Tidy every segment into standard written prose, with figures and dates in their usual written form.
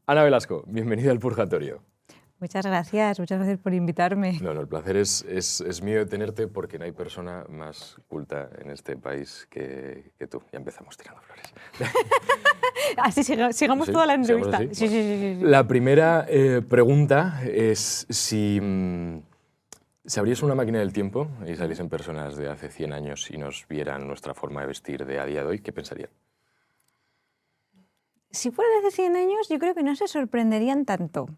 Ana Velasco, bienvenida al Purgatorio. Muchas gracias por invitarme. No, el placer es mío de tenerte porque no hay persona más culta en este país que tú. Ya empezamos tirando flores. Así sigamos ¿Sí? toda la ¿Sigamos entrevista. así? Sí, Bueno. sí, sí, sí. La primera pregunta es si abriese una máquina del tiempo y saliesen personas de hace 100 años y nos vieran nuestra forma de vestir de a día de hoy, ¿qué pensarían? Si fuera de hace 100 años, yo creo que no se sorprenderían tanto.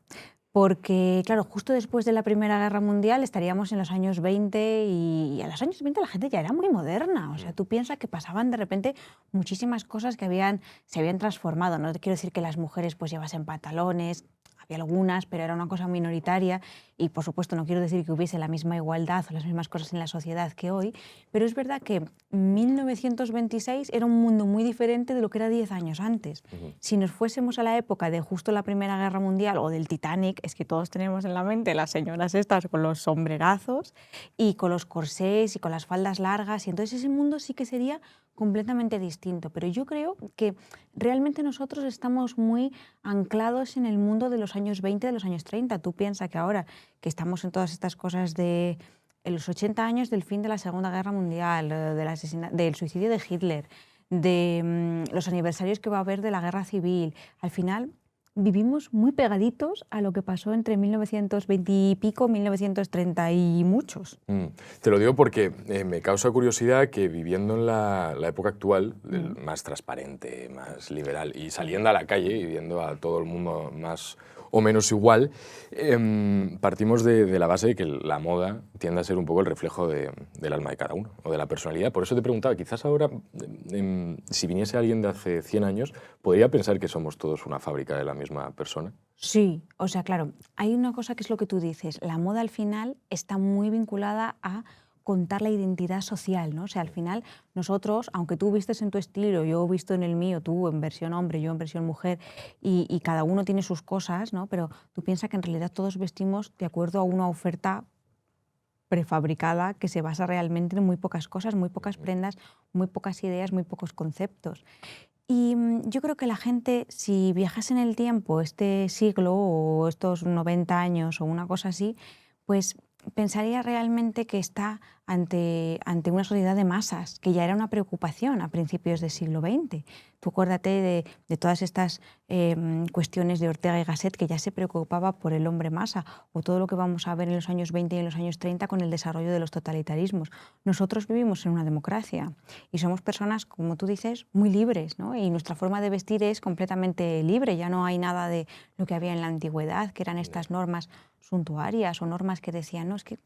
Porque, claro, justo después de la Primera Guerra Mundial estaríamos en los años 20 y a los años 20 la gente ya era muy moderna. O sea, tú piensas que pasaban de repente muchísimas cosas que se habían transformado. No te quiero decir que las mujeres pues llevasen pantalones, había algunas, pero era una cosa minoritaria. Y, por supuesto, no quiero decir que hubiese la misma igualdad o las mismas cosas en la sociedad que hoy, pero es verdad que 1926 era un mundo muy diferente de lo que era 10 años antes. Si nos fuésemos a la época de justo la Primera Guerra Mundial o del Titanic, es que todos tenemos en la mente las señoras estas con los sombrerazos y con los corsés y con las faldas largas, y entonces ese mundo sí que sería completamente distinto. Pero yo creo que realmente nosotros estamos muy anclados en el mundo de los años 20, de los años 30. Tú piensas que ahora que estamos en todas estas cosas de los 80 años del fin de la Segunda Guerra Mundial, del suicidio de Hitler, de los aniversarios que va a haber de la Guerra Civil, al final vivimos muy pegaditos a lo que pasó entre 1920 y pico, 1930 y muchos. Te lo digo porque me causa curiosidad que viviendo en la época actual, más transparente, más liberal, y saliendo a la calle y viendo a todo el mundo más o menos igual, partimos de la base de que la moda tiende a ser un poco el reflejo del alma de cada uno, o de la personalidad. Por eso te preguntaba, quizás ahora, si viniese alguien de hace 100 años, ¿podría pensar que somos todos una fábrica de la misma persona? Sí, o sea, claro, hay una cosa que es lo que tú dices, la moda al final está muy vinculada a contar la identidad social, ¿no? O sea, al final nosotros, aunque tú vistes en tu estilo, yo he visto en el mío, tú en versión hombre, yo en versión mujer, y cada uno tiene sus cosas, ¿no? Pero tú piensas que en realidad todos vestimos de acuerdo a una oferta prefabricada que se basa realmente en muy pocas cosas, muy pocas prendas, muy pocas ideas, muy pocos conceptos. Y yo creo que la gente, si viajase en el tiempo, este siglo o estos 90 años o una cosa así, pues pensaría realmente que está ante una sociedad de masas, que ya era una preocupación a principios del siglo XX. Tú acuérdate de todas estas cuestiones de Ortega y Gasset, que ya se preocupaba por el hombre masa, o todo lo que vamos a ver en los años 20 y en los años 30 con el desarrollo de los totalitarismos. Nosotros vivimos en una democracia y somos personas, como tú dices, muy libres, ¿no? Y nuestra forma de vestir es completamente libre, ya no hay nada de lo que había en la antigüedad, que eran estas normas suntuarias o normas que decían, no, es que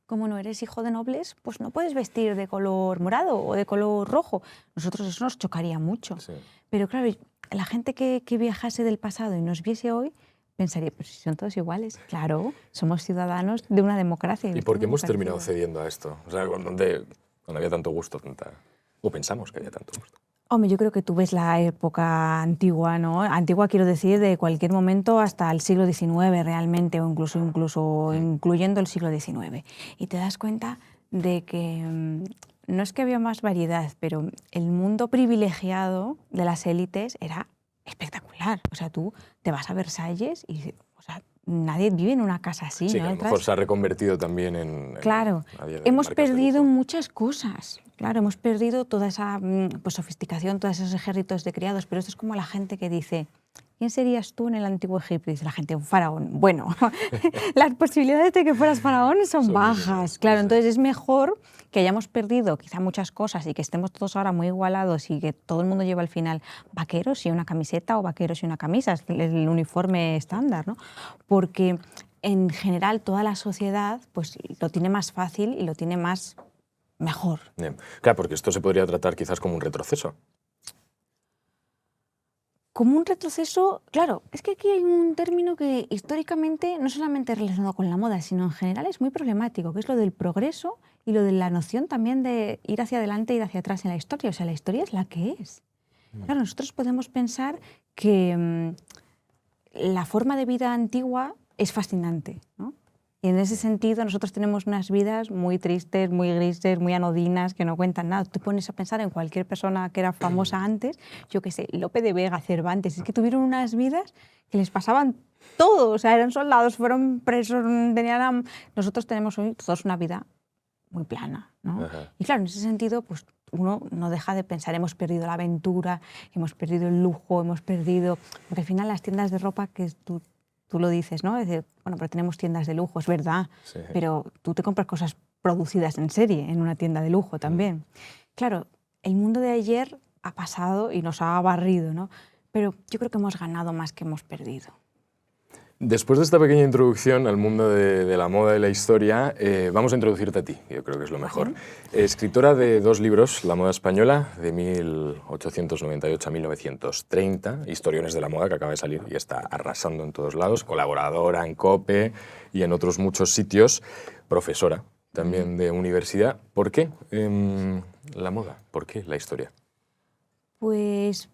como no eres hijo de nobles, pues no puedes vestir de color morado o de color rojo. Nosotros eso nos chocaría mucho. Sí. Pero claro, la gente que viajase del pasado y nos viese hoy, pensaría, pues si son todos iguales. Claro, somos ciudadanos de una democracia. ¿Y por qué hemos terminado cediendo a esto? O sea, cuando había tanto gusto, o pensamos que había tanto gusto. Hombre, yo creo que tú ves la época antigua, ¿no? Antigua quiero decir de cualquier momento hasta el siglo XIX realmente, o incluso incluyendo el siglo XIX. Y te das cuenta de que no es que había más variedad, pero el mundo privilegiado de las élites era espectacular. O sea, tú te vas a Versalles y, o sea, nadie vive en una casa así, Sí, ¿no? que a lo mejor se ha reconvertido también en Claro, hemos perdido muchas cosas. Claro, hemos perdido toda esa pues, sofisticación, todos esos ejércitos de criados, pero esto es como la gente que dice, ¿quién serías tú en el antiguo Egipto? Y dice la gente, un faraón. Bueno, las posibilidades de que fueras faraón son bajas. Claro, entonces es mejor que hayamos perdido quizá muchas cosas y que estemos todos ahora muy igualados y que todo el mundo lleva al final vaqueros y una camiseta o vaqueros y una camisa, es el uniforme estándar, ¿no? Porque en general toda la sociedad pues, lo tiene más fácil y lo tiene más mejor. Bien. Claro, porque esto se podría tratar quizás como un retroceso. Como un retroceso, claro, es que aquí hay un término que históricamente, no solamente relacionado con la moda, sino en general es muy problemático, que es lo del progreso y lo de la noción también de ir hacia adelante e ir hacia atrás en la historia. O sea, la historia es la que es. Claro, nosotros podemos pensar que la forma de vida antigua es fascinante, ¿no? Y en ese sentido nosotros tenemos unas vidas muy tristes, muy grises, muy anodinas, que no cuentan nada. Tú te pones a pensar en cualquier persona que era famosa antes, yo qué sé, Lope de Vega, Cervantes, es que tuvieron unas vidas que les pasaban todo, o sea, eran soldados, fueron presos, nosotros tenemos hoy todos una vida muy plana, ¿no? Ajá. Y claro, en ese sentido, pues uno no deja de pensar, hemos perdido la aventura, hemos perdido el lujo, hemos perdido... Porque al final las tiendas de ropa, que tú lo dices, ¿no? Es decir, bueno, pero tenemos tiendas de lujo, es verdad, Sí. pero tú te compras cosas producidas en serie en una tienda de lujo también. Claro, el mundo de ayer ha pasado y nos ha barrido, ¿no? Pero yo creo que hemos ganado más que hemos perdido. Después de esta pequeña introducción al mundo de la moda y la historia, vamos a introducirte a ti, yo creo que es lo mejor. Escritora de 2 libros, La moda española, de 1898 a 1930, Historiones de la moda, que acaba de salir y está arrasando en todos lados, colaboradora en COPE y en otros muchos sitios, profesora también de universidad. ¿Por qué la moda? ¿Por qué la historia? Pues...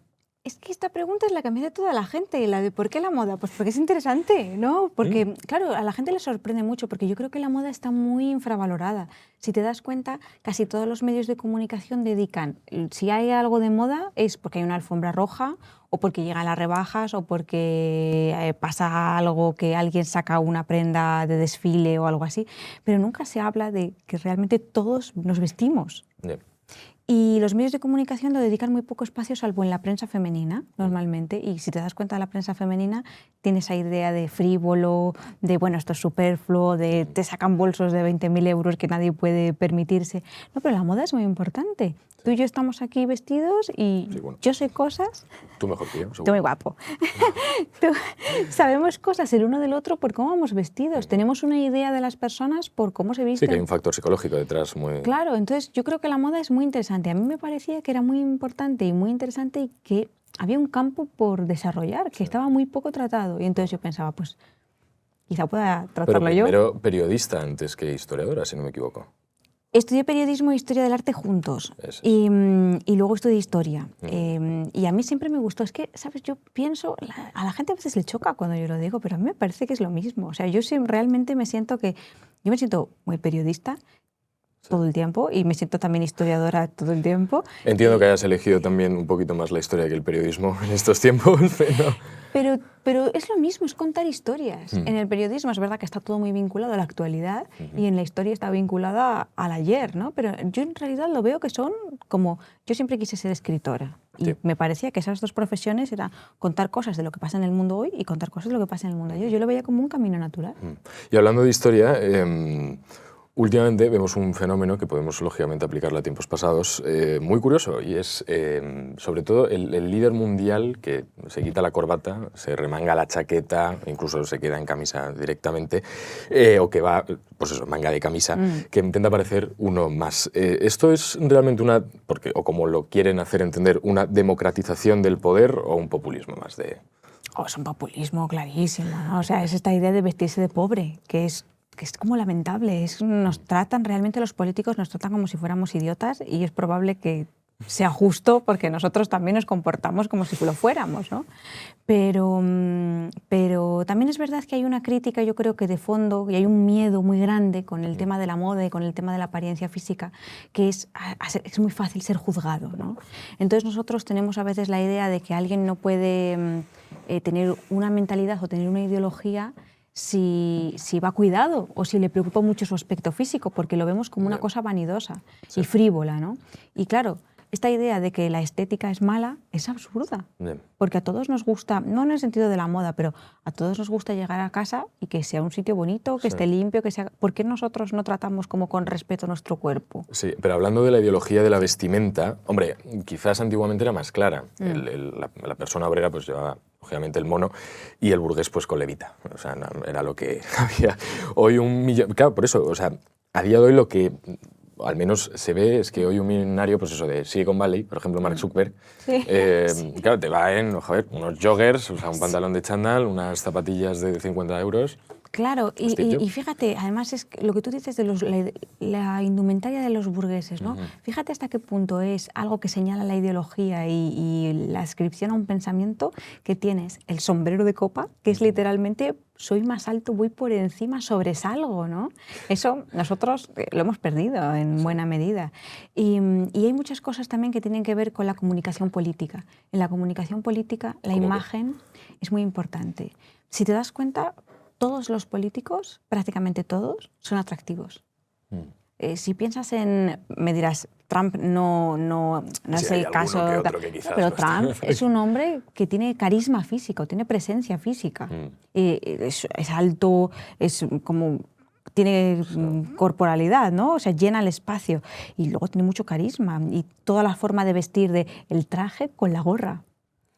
es que esta pregunta es la que me hace toda la gente, la de ¿por qué la moda? Pues porque es interesante, ¿no? Porque, claro, a la gente le sorprende mucho, porque yo creo que la moda está muy infravalorada. Si te das cuenta, casi todos los medios de comunicación dedican, si hay algo de moda, es porque hay una alfombra roja, o porque llegan las rebajas, o porque pasa algo que alguien saca una prenda de desfile o algo así, pero nunca se habla de que realmente todos nos vestimos. Yeah. Y los medios de comunicación lo dedican muy poco espacio, salvo en la prensa femenina, normalmente. Y si te das cuenta, la prensa femenina tiene esa idea de frívolo, de, bueno, esto es superfluo, de te sacan bolsos de 20.000 euros que nadie puede permitirse. No, pero la moda es muy importante. Tú y yo estamos aquí vestidos y Sí, bueno. yo sé cosas... Tú mejor que yo, Tú seguro. muy guapo. Sabemos cosas el uno del otro por cómo vamos vestidos. Tenemos una idea de las personas por cómo se Sí, visten. que hay un factor psicológico detrás muy... Claro, entonces yo creo que la moda es muy interesante. A mí me parecía que era muy importante y muy interesante y que había un campo por desarrollar, que estaba muy poco tratado. Y entonces yo pensaba, pues quizá pueda Pero tratarlo yo. primero periodista antes que historiadora, si no me equivoco. Estudié periodismo e historia del arte juntos Eso es. y luego estudié historia. Y a mí siempre me gustó. Es que, ¿sabes? Yo pienso, a la gente a veces le choca cuando yo lo digo, pero a mí me parece que es lo mismo. O sea, yo realmente me siento yo me siento muy periodista todo el tiempo y me siento también historiadora todo el tiempo. Entiendo que hayas elegido también un poquito más la historia que el periodismo en estos tiempos, Pero es lo mismo, es contar historias. En el periodismo es verdad que está todo muy vinculado a la actualidad y en la historia está vinculada al ayer, ¿no? Pero yo en realidad lo veo que son como... Yo siempre quise ser escritora y Sí. me parecía que esas 2 profesiones eran contar cosas de lo que pasa en el mundo hoy y contar cosas de lo que pasa en el mundo ayer. Yo lo veía como un camino natural. Y hablando de historia, últimamente vemos un fenómeno que podemos lógicamente aplicarlo a tiempos pasados, muy curioso, y es sobre todo el líder mundial que se quita la corbata, se remanga la chaqueta, incluso se queda en camisa directamente, o que va, pues eso, manga de camisa, que intenta parecer uno más. ¿Esto es realmente o como lo quieren hacer entender, una democratización del poder o un populismo más de...? Oh, es un populismo clarísimo, ¿no? O sea, es esta idea de vestirse de pobre, que es como lamentable. Nos tratan realmente, los políticos nos tratan como si fuéramos idiotas y es probable que sea justo porque nosotros también nos comportamos como si lo fuéramos, ¿no? Pero también es verdad que hay una crítica, yo creo que de fondo, y hay un miedo muy grande con el tema de la moda y con el tema de la apariencia física, que es muy fácil ser juzgado, ¿no? Entonces nosotros tenemos a veces la idea de que alguien no puede tener una mentalidad o tener una ideología si va cuidado o si le preocupa mucho su aspecto físico, porque lo vemos como una cosa vanidosa y frívola, ¿no? Y claro, esta idea de que la estética es mala es absurda, porque a todos nos gusta, no en el sentido de la moda, pero a todos nos gusta llegar a casa y que sea un sitio bonito, que esté limpio, que sea... ¿Por qué nosotros no tratamos como con respeto nuestro cuerpo? Sí, pero hablando de la ideología de la vestimenta, hombre, quizás antiguamente era más clara. La persona obrera pues llevaba lógicamente el mono y el burgués pues con levita. O sea, era lo que había. Hoy claro, por eso, o sea, a día de hoy lo que al menos se ve es que hoy un millonario, pues eso, de Silicon Valley, por ejemplo, Mark Zuckerberg, claro, te va en, joder, unos joggers, o sea, un pantalón de chándal, unas zapatillas de 50 euros Claro, Steve Jobs. y fíjate, además es lo que tú dices de la indumentaria de los burgueses, ¿no? Fíjate hasta qué punto es algo que señala la ideología y la ascripción a un pensamiento que tienes el sombrero de copa, que es literalmente soy más alto, voy por encima, sobresalgo, ¿no? Eso nosotros lo hemos perdido en buena medida. Y hay muchas cosas también que tienen que ver con la comunicación política. En la comunicación política la imagen es muy importante. Si te das cuenta, todos los políticos, prácticamente todos, son atractivos. Si piensas en, me dirás, Trump no es el caso, pero Trump es un hombre que tiene carisma físico, tiene presencia física. Es alto, es como tiene corporalidad, ¿no? O sea, llena el espacio y luego tiene mucho carisma y toda la forma de vestir de el traje con la gorra.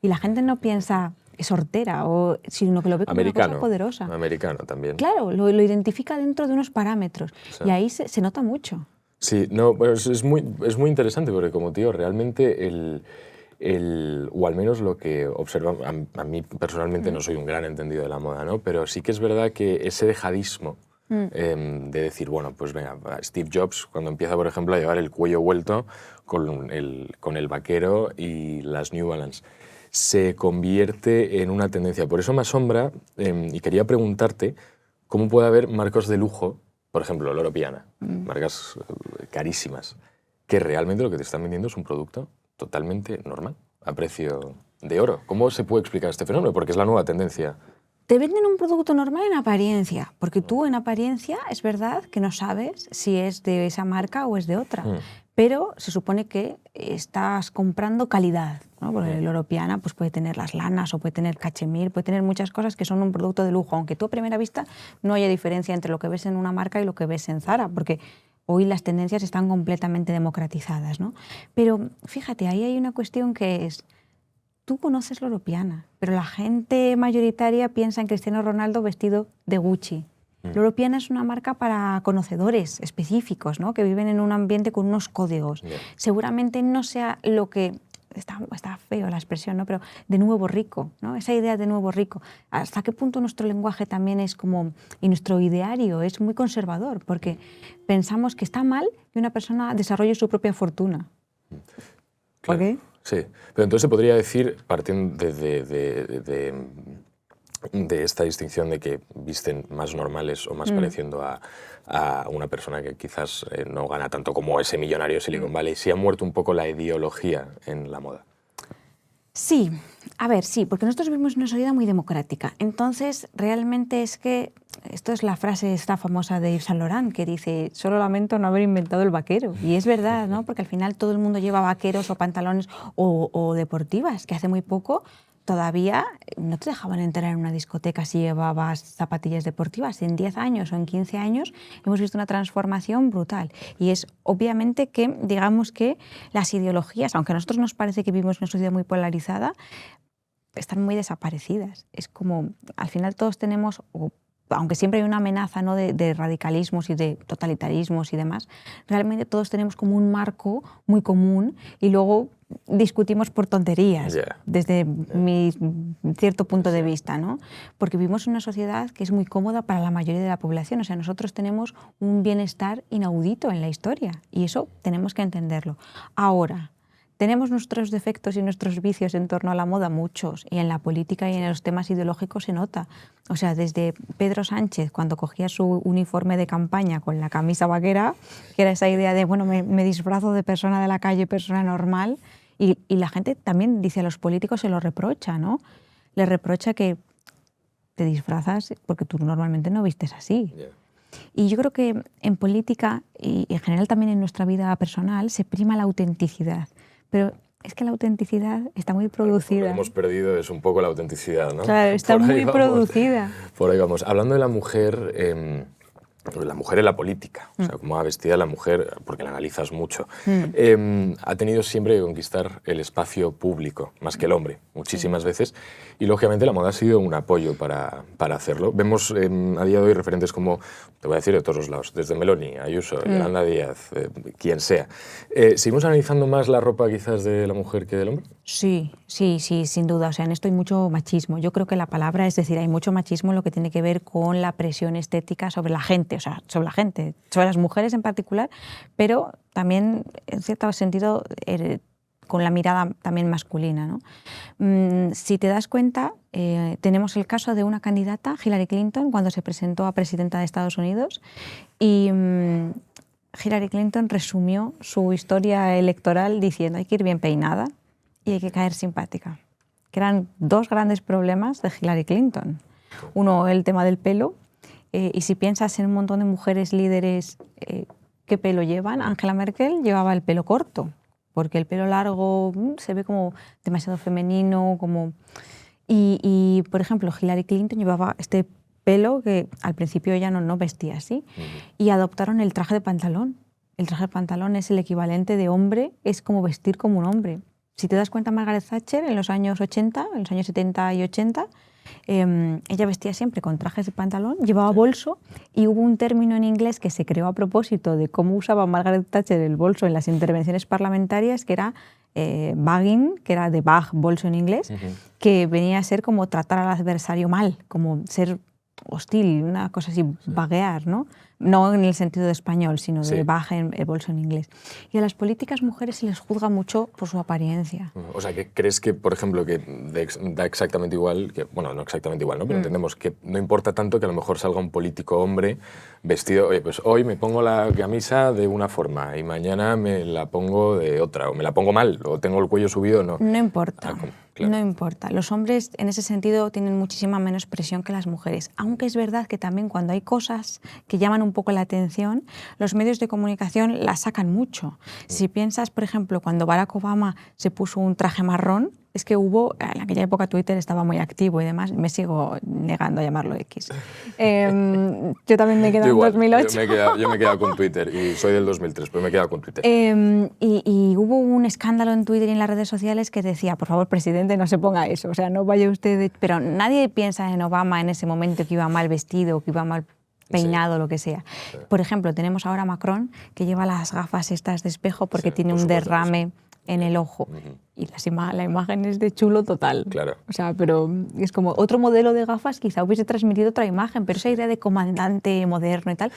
Y la gente no piensa es hortera, sino que lo ve como una cosa poderosa. Americano también. Claro, lo identifica dentro de unos parámetros y ahí se nota mucho. Sí, no, pues es muy interesante porque como tío, realmente o al menos lo que observa, a mí personalmente no soy un gran entendido de la moda, ¿no? Pero sí que es verdad que ese dejadismo de decir, bueno, pues venga, Steve Jobs cuando empieza, por ejemplo, a llevar el cuello vuelto con el vaquero y las New Balance, se convierte en una tendencia. Por eso me asombra, y quería preguntarte, ¿cómo puede haber marcas de lujo, por ejemplo, Loro Piana, marcas carísimas, que realmente lo que te están vendiendo es un producto totalmente normal, a precio de oro? ¿Cómo se puede explicar este fenómeno? Porque es la nueva tendencia. Te venden un producto normal en apariencia, porque tú en apariencia es verdad que no sabes si es de esa marca o es de otra. Pero se supone que estás comprando calidad, ¿no? Porque el Loro Piana pues puede tener las lanas o puede tener cachemir, puede tener muchas cosas que son un producto de lujo, aunque tú a primera vista no haya diferencia entre lo que ves en una marca y lo que ves en Zara, porque hoy las tendencias están completamente democratizadas, ¿no? Pero fíjate, ahí hay una cuestión que es, tú conoces Loro Piana, pero la gente mayoritaria piensa en Cristiano Ronaldo vestido de Gucci. Loro Piana es una marca para conocedores específicos, ¿no? Que viven en un ambiente con unos códigos. Seguramente no sea lo que, está feo la expresión, ¿no? Pero de nuevo rico, ¿no? Esa idea de nuevo rico. ¿Hasta qué punto nuestro lenguaje también es como, y nuestro ideario es muy conservador? Porque pensamos que está mal que una persona desarrolle su propia fortuna. Claro, ¿Por qué? Sí, pero entonces se podría decir, partiendo de esta distinción de que visten más normales o más pareciendo a una persona que quizás no gana tanto como ese millonario de Silicon Valley, ¿sí ha muerto un poco la ideología en la moda? Sí, a ver, sí, porque nosotros vivimos una sociedad muy democrática. Entonces, realmente es que, esto es la frase esta famosa de Yves Saint Laurent, que dice, solo lamento no haber inventado el vaquero. Y es verdad, ¿no? Porque al final todo el mundo lleva vaqueros o pantalones o deportivas, que hace muy poco todavía no te dejaban entrar en una discoteca si llevabas zapatillas deportivas. En 10 años o en 15 años hemos visto una transformación brutal. Y es obviamente que, digamos que las ideologías, aunque a nosotros nos parece que vivimos en una sociedad muy polarizada, están muy desaparecidas. Es como, al final todos tenemos, aunque siempre hay una amenaza, ¿no? de radicalismos y de totalitarismos y demás, realmente todos tenemos como un marco muy común y luego discutimos por tonterías, desde mi cierto punto de vista, ¿no? Porque vivimos en una sociedad que es muy cómoda para la mayoría de la población. O sea, nosotros tenemos un bienestar inaudito en la historia y eso tenemos que entenderlo. Ahora, tenemos nuestros defectos y nuestros vicios en torno a la moda, muchos, y en la política y en los temas ideológicos se nota. O sea, desde Pedro Sánchez, cuando cogía su uniforme de campaña con la camisa vaquera, que era esa idea de, bueno, me disfrazo de persona de la calle, persona normal, y la gente también dice a los políticos, se lo reprocha, ¿no? Le reprocha que te disfrazas porque tú normalmente no vistes así. Y yo creo que en política y en general también en nuestra vida personal se prima la autenticidad. Pero es que la autenticidad está muy producida. Lo que hemos perdido es un poco la autenticidad, ¿no? Claro, está muy producida. Por ahí vamos. Hablando de la mujer, la mujer en la política, o sea, cómo va vestida la mujer, porque la analizas mucho, ha tenido siempre que conquistar el espacio público, más que el hombre, muchísimas veces, y lógicamente la moda ha sido un apoyo para hacerlo. Vemos a día de hoy referentes como, te voy a decir de todos los lados, desde Meloni, Ayuso, Yolanda Díaz, quien sea. ¿Seguimos analizando más la ropa quizás de la mujer que del hombre? Sí, sin duda. O sea, en esto hay mucho machismo. Yo creo que la palabra, es decir, hay mucho machismo en lo que tiene que ver con la presión estética sobre la gente, o sea, sobre la gente, sobre las mujeres en particular, pero también, en cierto sentido, con la mirada también masculina, ¿no? Si te das cuenta, tenemos el caso de una candidata, Hillary Clinton, cuando se presentó a presidenta de Estados Unidos, y Hillary Clinton resumió su historia electoral diciendo hay que ir bien peinada y hay que caer simpática, que eran dos grandes problemas de Hillary Clinton. Uno, el tema del pelo, y si piensas en un montón de mujeres líderes, ¿qué pelo llevan? Angela Merkel llevaba el pelo corto, porque el pelo largo se ve como demasiado femenino, como... Y por ejemplo, Hillary Clinton llevaba este pelo que al principio ella no vestía así, y adoptaron el traje de pantalón. El traje de pantalón es el equivalente de hombre, es como vestir como un hombre. Si te das cuenta, Margaret Thatcher en los años 80, en los años 70 y 80, ella vestía siempre con trajes de pantalón, llevaba bolso, y hubo un término en inglés que se creó a propósito de cómo usaba Margaret Thatcher el bolso en las intervenciones parlamentarias, que era bagging, que era de bag, bolso en inglés, que venía a ser como tratar al adversario mal, como ser hostil, una cosa así, vaguear, ¿no? No en el sentido de español, sino de baja en el bolso en inglés. Y a las políticas mujeres se les juzga mucho por su apariencia. O sea, ¿que crees que, por ejemplo, que da exactamente igual, que, bueno, no exactamente igual, ¿no? Pero entendemos que no importa tanto que a lo mejor salga un político hombre vestido, oye, pues hoy me pongo la camisa de una forma y mañana me la pongo de otra, o me la pongo mal, o tengo el cuello subido, no? No importa. Claro. No importa. Los hombres en ese sentido tienen muchísima menos presión que las mujeres, aunque es verdad que también cuando hay cosas que llaman un poco la atención, los medios de comunicación las sacan mucho. Si piensas, por ejemplo, cuando Barack Obama se puso un traje marrón, es que hubo, en aquella época Twitter estaba muy activo y demás, me sigo negando a llamarlo X. Yo también me he quedado en 2008. Yo me he quedado con Twitter y soy del 2003, pero me he quedado con Twitter. Y hubo un escándalo en Twitter y en las redes sociales que decía, por favor, presidente, no se ponga eso, o sea, no vaya usted... Pero nadie piensa en Obama en ese momento que iba mal vestido, que iba mal peinado, lo que sea. Sí. Por ejemplo, tenemos ahora a Macron, que lleva las gafas estas de espejo porque tiene un derrame en el ojo. Y la imagen es de chulo total. Claro. O sea, pero es como otro modelo de gafas quizá hubiese transmitido otra imagen, pero esa idea de comandante moderno y tal,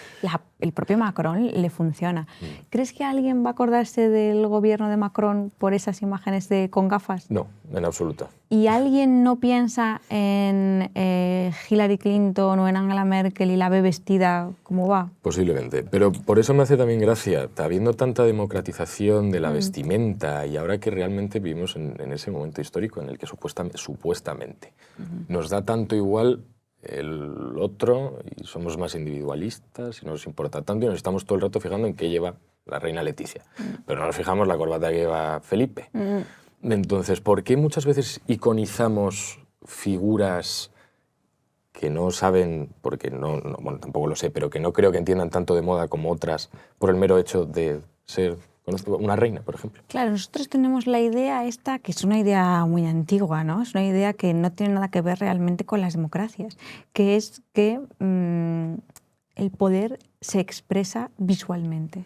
el propio Macron le funciona. ¿Crees que alguien va a acordarse del gobierno de Macron por esas imágenes con gafas? No, en absoluto. ¿Y alguien no piensa en Hillary Clinton o en Angela Merkel y la ve vestida como va? Posiblemente, pero por eso me hace también gracia, habiendo tanta democratización de la vestimenta y ahora que realmente vivimos en ese momento histórico en el que supuestamente nos da tanto igual el otro y somos más individualistas y no nos importa tanto y nos estamos todo el rato fijando en qué lleva la reina Leticia, pero no nos fijamos la corbata que lleva Felipe. Entonces, ¿por qué muchas veces iconizamos figuras que no saben, porque bueno, tampoco lo sé, pero que no creo que entiendan tanto de moda como otras por el mero hecho de ser una reina, por ejemplo? Claro, nosotros tenemos la idea esta, que es una idea muy antigua, ¿no? Es una idea que no tiene nada que ver realmente con las democracias, que es que el poder se expresa visualmente.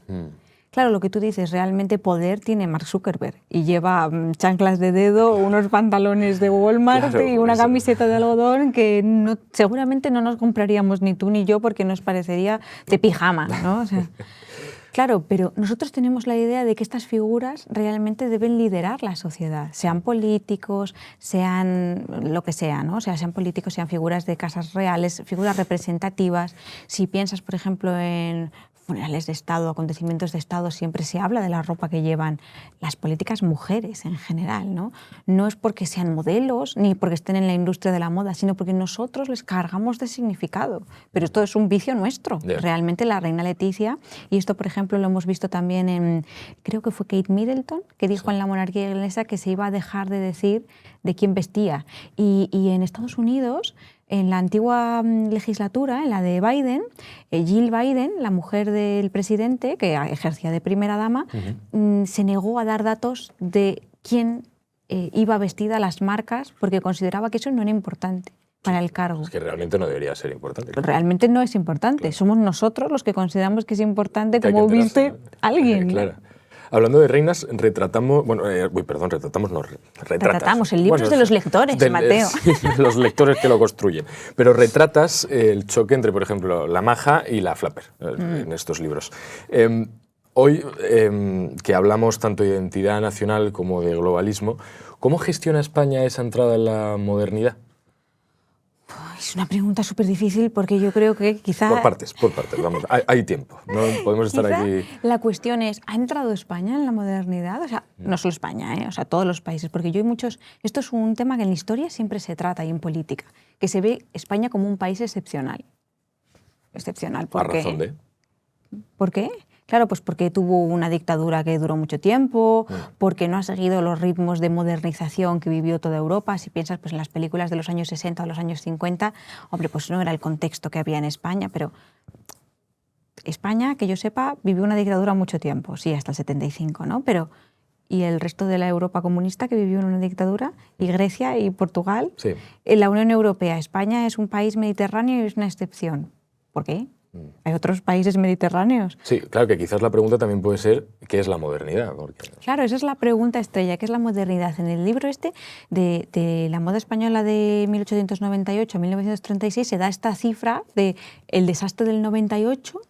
Claro, lo que tú dices, realmente poder tiene Mark Zuckerberg y lleva chanclas de dedo, unos pantalones de Walmart, claro, y una camiseta de algodón que seguramente no nos compraríamos ni tú ni yo porque nos parecería de pijama, ¿no? O sea, claro, pero nosotros tenemos la idea de que estas figuras realmente deben liderar la sociedad, sean políticos, sean lo que sea, ¿no? O sea, sean políticos, sean figuras de casas reales, figuras representativas. Si piensas, por ejemplo, en funerales de Estado, acontecimientos de Estado, siempre se habla de la ropa que llevan las políticas mujeres en general, ¿no? No es porque sean modelos ni porque estén en la industria de la moda, sino porque nosotros les cargamos de significado. Pero esto es un vicio nuestro. Realmente la reina Leticia, y esto, por ejemplo, lo hemos visto también en, creo que fue Kate Middleton, que dijo en la monarquía inglesa que se iba a dejar de decir de quién vestía. Y en Estados Unidos en la antigua legislatura, en la de Biden, Jill Biden, la mujer del presidente, que ejercía de primera dama, se negó a dar datos de quién iba vestida a las marcas porque consideraba que eso no era importante para el cargo. Es que realmente no debería ser importante. Realmente no es importante. Claro. Somos nosotros los que consideramos que es importante cómo viste alguien. Claro. Hablando de reinas, retratamos, bueno, retratamos, el libro es de los lectores, Mateo. Los lectores que lo construyen. Pero retratas el choque entre, por ejemplo, la maja y la flapper en estos libros. Hoy, que hablamos tanto de identidad nacional como de globalismo, ¿cómo gestiona España esa entrada en la modernidad? Es una pregunta súper difícil porque yo creo que quizá... Por partes, vamos, hay tiempo, no podemos estar aquí... La cuestión es, ¿ha entrado España en la modernidad? O sea, no solo España, o sea, todos los países, porque yo hay muchos... Esto es un tema que en la historia siempre se trata y en política, que se ve España como un país excepcional. Excepcional, ¿por qué? ¿A razón de? ¿Por qué? Claro, pues porque tuvo una dictadura que duró mucho tiempo, porque no ha seguido los ritmos de modernización que vivió toda Europa. Si piensas pues, en las películas de los años 60 o los años 50, hombre, pues no era el contexto que había en España, pero España, que yo sepa, vivió una dictadura mucho tiempo, sí, hasta el 75, ¿no? Pero ¿y el resto de la Europa comunista que vivió en una dictadura? ¿Y Grecia y Portugal? Sí. En la Unión Europea, España es un país mediterráneo y es una excepción. ¿Por qué? ¿Hay otros países mediterráneos? Sí, claro que quizás la pregunta también puede ser ¿qué es la modernidad? Porque... Claro, esa es la pregunta estrella, ¿qué es la modernidad? En el libro este de la moda española de 1898 a 1936 se da esta cifra de el desastre del 98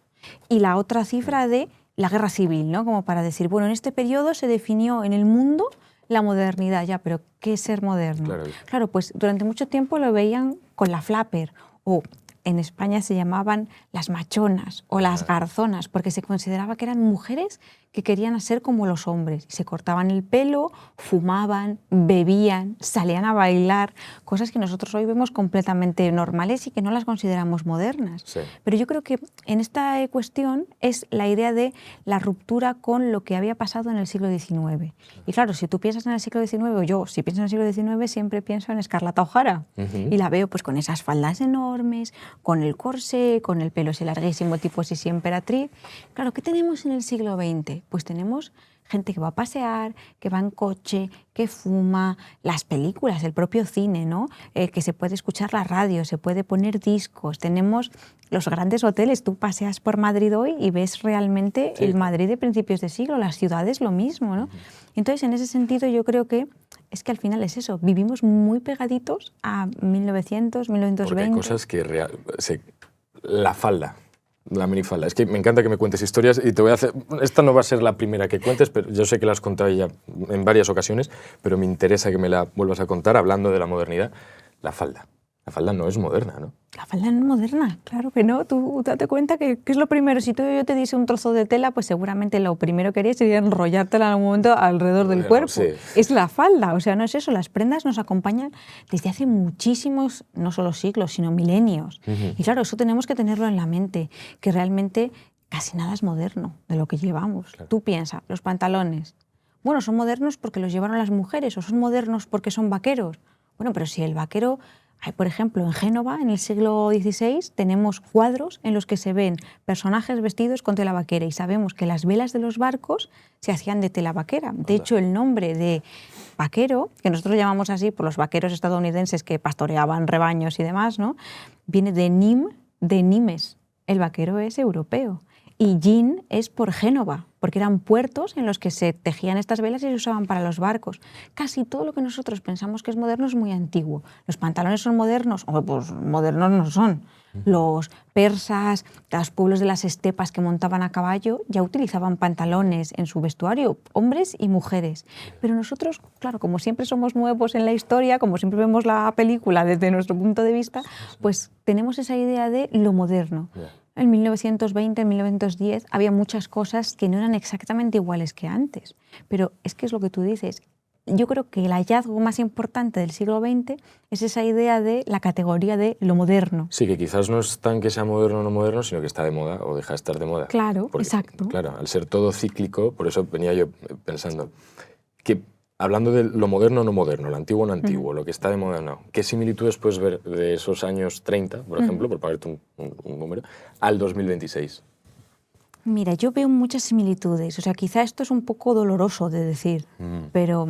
y la otra cifra de la guerra civil, ¿no? Como para decir, bueno, en este periodo se definió en el mundo la modernidad, ya, pero ¿qué es ser moderno? Claro, pues durante mucho tiempo lo veían con la flapper o... En España se llamaban las machonas o las garzonas porque se consideraba que eran mujeres que querían ser como los hombres. Se cortaban el pelo, fumaban, bebían, salían a bailar, cosas que nosotros hoy vemos completamente normales y que no las consideramos modernas. Sí. Pero yo creo que en esta cuestión es la idea de la ruptura con lo que había pasado en el siglo XIX. Y claro, si tú piensas en el siglo XIX, o yo, si pienso en el siglo XIX, siempre pienso en Escarlata O'Hara. Y la veo pues con esas faldas enormes, con el corsé, con el pelo ese larguísimo tipo Sisi emperatriz. Claro, ¿qué tenemos en el siglo XX? Pues tenemos gente que va a pasear, que va en coche, que fuma, las películas, el propio cine, ¿no? Que se puede escuchar la radio, se puede poner discos, tenemos los grandes hoteles. Tú paseas por Madrid hoy y ves realmente el Madrid de principios de siglo, las ciudades lo mismo, ¿no? Entonces, en ese sentido, yo creo que es que al final es eso, vivimos muy pegaditos a 1900, 1920. Porque hay cosas que... La falda, la minifalda. Es que me encanta que me cuentes historias y te voy a hacer... Esta no va a ser la primera que cuentes, pero yo sé que la has contado ya en varias ocasiones, pero me interesa que me la vuelvas a contar hablando de la modernidad. La falda. La falda no es moderna, ¿no? La falda no es moderna, claro que no. Tú date cuenta que es lo primero. Si yo te diese un trozo de tela, pues seguramente lo primero que harías sería enrollártela en algún momento alrededor del cuerpo. Sí. Es la falda, o sea, no es eso. Las prendas nos acompañan desde hace muchísimos, no solo siglos, sino milenios. Y claro, eso tenemos que tenerlo en la mente, que realmente casi nada es moderno de lo que llevamos. Claro. Tú piensas, los pantalones, bueno, son modernos porque los llevaron las mujeres o son modernos porque son vaqueros. Bueno, pero si el vaquero... Por ejemplo, en Génova, en el siglo XVI, tenemos cuadros en los que se ven personajes vestidos con tela vaquera y sabemos que las velas de los barcos se hacían de tela vaquera. De hecho, el nombre de vaquero, que nosotros llamamos así por los vaqueros estadounidenses que pastoreaban rebaños y demás, ¿no? Viene de Nimes. El vaquero es europeo. Y Gin es por Génova, porque eran puertos en los que se tejían estas velas y se usaban para los barcos. Casi todo lo que nosotros pensamos que es moderno es muy antiguo. Los pantalones son modernos, o pues modernos no son. Los persas, los pueblos de las estepas que montaban a caballo ya utilizaban pantalones en su vestuario, hombres y mujeres. Pero nosotros, claro, como siempre somos nuevos en la historia, como siempre vemos la película desde nuestro punto de vista, pues tenemos esa idea de lo moderno. En 1920, en 1910, había muchas cosas que no eran exactamente iguales que antes. Pero es que es lo que tú dices. Yo creo que el hallazgo más importante del siglo XX es esa idea de la categoría de lo moderno. Sí, que quizás no es tan que sea moderno o no moderno, sino que está de moda o deja de estar de moda. Claro, porque, exacto. Claro, al ser todo cíclico, por eso venía yo pensando que hablando de lo moderno o no moderno, lo antiguo o no antiguo, lo que está de moda o no, ¿qué similitudes puedes ver de esos años 30, por ejemplo, por ponerte un número, al 2026? Mira, yo veo muchas similitudes. O sea, quizá esto es un poco doloroso de decir, pero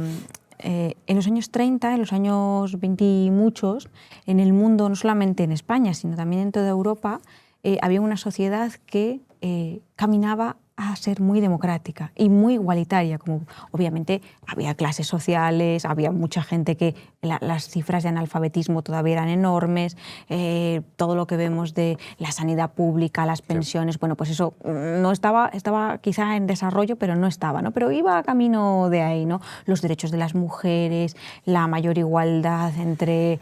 en los años 30, en los años 20 y muchos, en el mundo, no solamente en España, sino también en toda Europa, había una sociedad que caminaba a ser muy democrática y muy igualitaria. Como, obviamente había clases sociales, había mucha gente que las cifras de analfabetismo todavía eran enormes, todo lo que vemos de la sanidad pública, las pensiones, bueno, pues eso no estaba quizá en desarrollo, pero no estaba, ¿no? Pero iba camino de ahí, ¿no? Los derechos de las mujeres, la mayor igualdad entre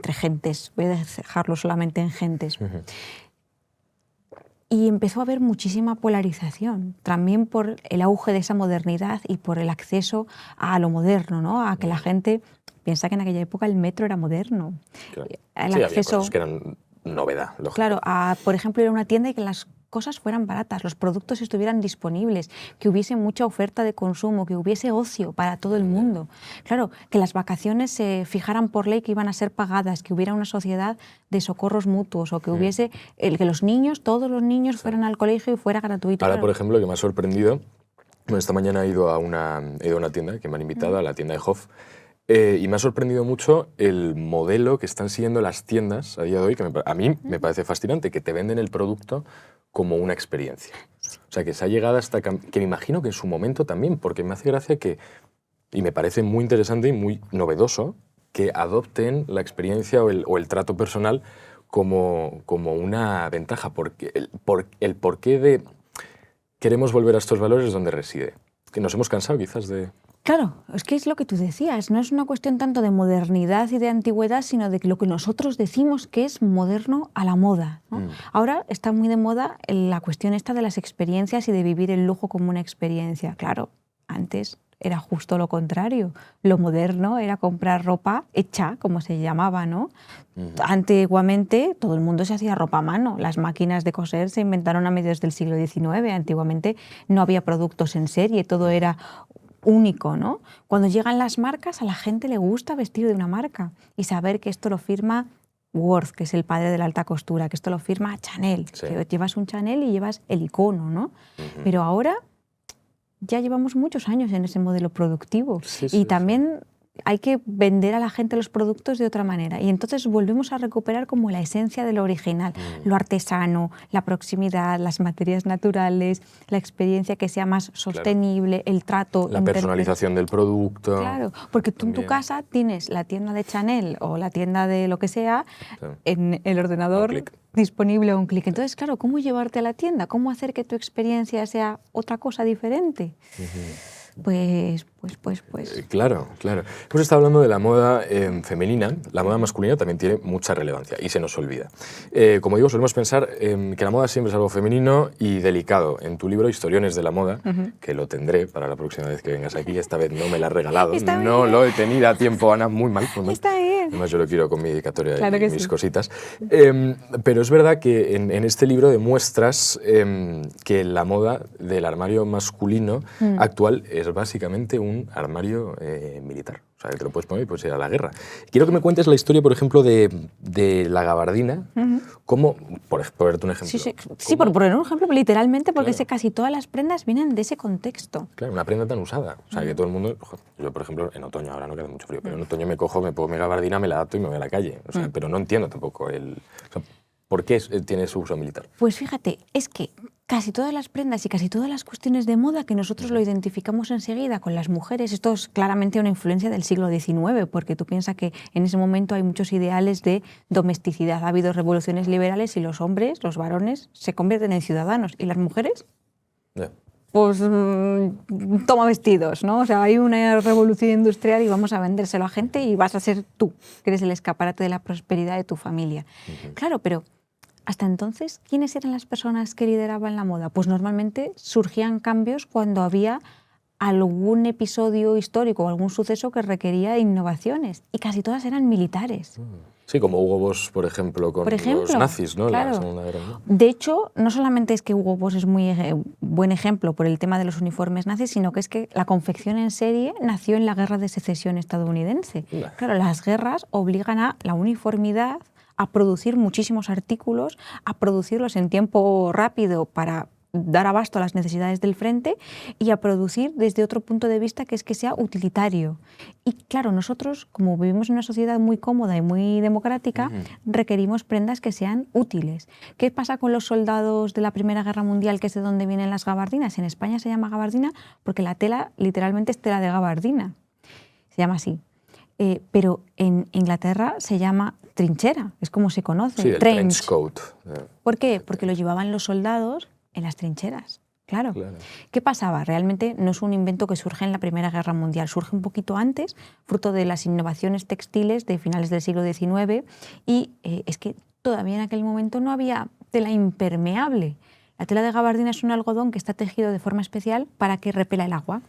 gentes, voy a dejarlo solamente en gentes. Y empezó a haber muchísima polarización, también por el auge de esa modernidad y por el acceso a lo moderno, ¿no? A que la gente piensa que en aquella época el metro era moderno. Claro. El sí, acceso, había cosas que eran novedad, lógico. claro, a, por ejemplo, ir a una tienda y que las cosas fueran baratas, los productos estuvieran disponibles, que hubiese mucha oferta de consumo, que hubiese ocio para todo el mundo. Claro, que las vacaciones se fijaran por ley que iban a ser pagadas, que hubiera una sociedad de socorros mutuos o que hubiese que los niños, todos los niños fueran al colegio y fuera gratuito. Ahora, Claro. por ejemplo, que me ha sorprendido, bueno, esta mañana he ido a una tienda que me han invitado, a la tienda de Hof, y me ha sorprendido mucho el modelo que están siguiendo las tiendas a día de hoy, que a mí me parece fascinante, que te venden el producto como una experiencia. O sea, que se ha llegado hasta que me imagino que en su momento también, porque me hace gracia que, y me parece muy interesante y muy novedoso, que adopten la experiencia o el trato personal como una ventaja, porque el porqué de queremos volver a estos valores es donde reside. Que nos hemos cansado quizás de... Claro, es que es lo que tú decías, no es una cuestión tanto de modernidad y de antigüedad, sino de lo que nosotros decimos que es moderno a la moda, ¿no? Ahora está muy de moda la cuestión esta de las experiencias y de vivir el lujo como una experiencia. Claro, antes era justo lo contrario. Lo moderno era comprar ropa hecha, como se llamaba, ¿no? Antiguamente todo el mundo se hacía ropa a mano. Las máquinas de coser se inventaron a mediados del siglo XIX. Antiguamente no había productos en serie, todo era único, ¿no? Cuando llegan las marcas, a la gente le gusta vestir de una marca y saber que esto lo firma Worth, que es el padre de la alta costura, que esto lo firma Chanel, Sí. que llevas un Chanel y llevas el icono, ¿no? Pero ahora ya llevamos muchos años en ese modelo productivo y también hay que vender a la gente los productos de otra manera. Y entonces volvemos a recuperar como la esencia de lo original, lo artesano, la proximidad, las materias naturales, la experiencia que sea más sostenible, el trato. La personalización del producto. Claro, porque tú en tu casa tienes la tienda de Chanel o la tienda de lo que sea en el ordenador disponible a un clic. Entonces, claro, ¿cómo llevarte a la tienda? ¿Cómo hacer que tu experiencia sea otra cosa diferente? Pues. Claro, claro. Hemos estado hablando de la moda femenina. La moda masculina también tiene mucha relevancia y se nos olvida. Como digo, solemos pensar que la moda siempre es algo femenino y delicado. En tu libro Historiones de la moda, que lo tendré para la próxima vez que vengas aquí, esta vez no me la has regalado, no lo he tenido a tiempo, Ana, muy mal. Está bien. Además yo lo quiero con mi dedicatoria Claro y mis cositas. Pero es verdad que en este libro demuestras que la moda del armario masculino actual es básicamente un armario militar. O sea, que te lo puedes poner y puedes ir a la guerra. Quiero que me cuentes la historia, por ejemplo, de la gabardina. ¿Cómo, por ponerte un ejemplo? Sí, por poner un ejemplo, literalmente, porque casi todas las prendas vienen de ese contexto. Claro, una prenda tan usada. O sea, que todo el mundo... Yo, por ejemplo, en otoño, ahora no queda mucho frío, pero en otoño me pongo mi gabardina, me la adapto y me voy a la calle. O sea, pero no entiendo tampoco ¿por qué tiene su uso militar? Pues fíjate, es que casi todas las prendas y casi todas las cuestiones de moda que nosotros lo identificamos enseguida con las mujeres, esto es claramente una influencia del siglo XIX, porque tú piensas que en ese momento hay muchos ideales de domesticidad. Ha habido revoluciones liberales y los hombres, los varones, se convierten en ciudadanos. ¿Y las mujeres? Pues toma vestidos, ¿no? O sea, hay una revolución industrial y vamos a vendérselo a gente y vas a ser tú, que eres el escaparate de la prosperidad de tu familia. Claro, pero hasta entonces, ¿quiénes eran las personas que lideraban la moda? Pues normalmente surgían cambios cuando había algún episodio histórico o algún suceso que requería innovaciones y casi todas eran militares. Sí, como Hugo Boss, por ejemplo, con los nazis, ¿no? Claro. La Segunda Guerra Mundial. De hecho, no solamente es que Hugo Boss es muy buen ejemplo por el tema de los uniformes nazis, sino que es que la confección en serie nació en la Guerra de Secesión estadounidense. Claro, las guerras obligan a la uniformidad, a producir muchísimos artículos, a producirlos en tiempo rápido para dar abasto a las necesidades del frente y a producir desde otro punto de vista que es que sea utilitario. Y claro, nosotros, como vivimos en una sociedad muy cómoda y muy democrática, requerimos prendas que sean útiles. ¿Qué pasa con los soldados de la Primera Guerra Mundial, que es de donde vienen las gabardinas? En España se llama gabardina porque la tela literalmente es tela de gabardina. Se llama así. Pero en Inglaterra se llama trinchera, es como se conoce. Sí, el trench coat. ¿Por qué? Porque lo llevaban los soldados en las trincheras. Claro. ¿Qué pasaba? Realmente no es un invento que surge en la Primera Guerra Mundial, surge un poquito antes, fruto de las innovaciones textiles de finales del siglo XIX, y es que todavía en aquel momento no había tela impermeable. La tela de gabardina es un algodón que está tejido de forma especial para que repela el agua.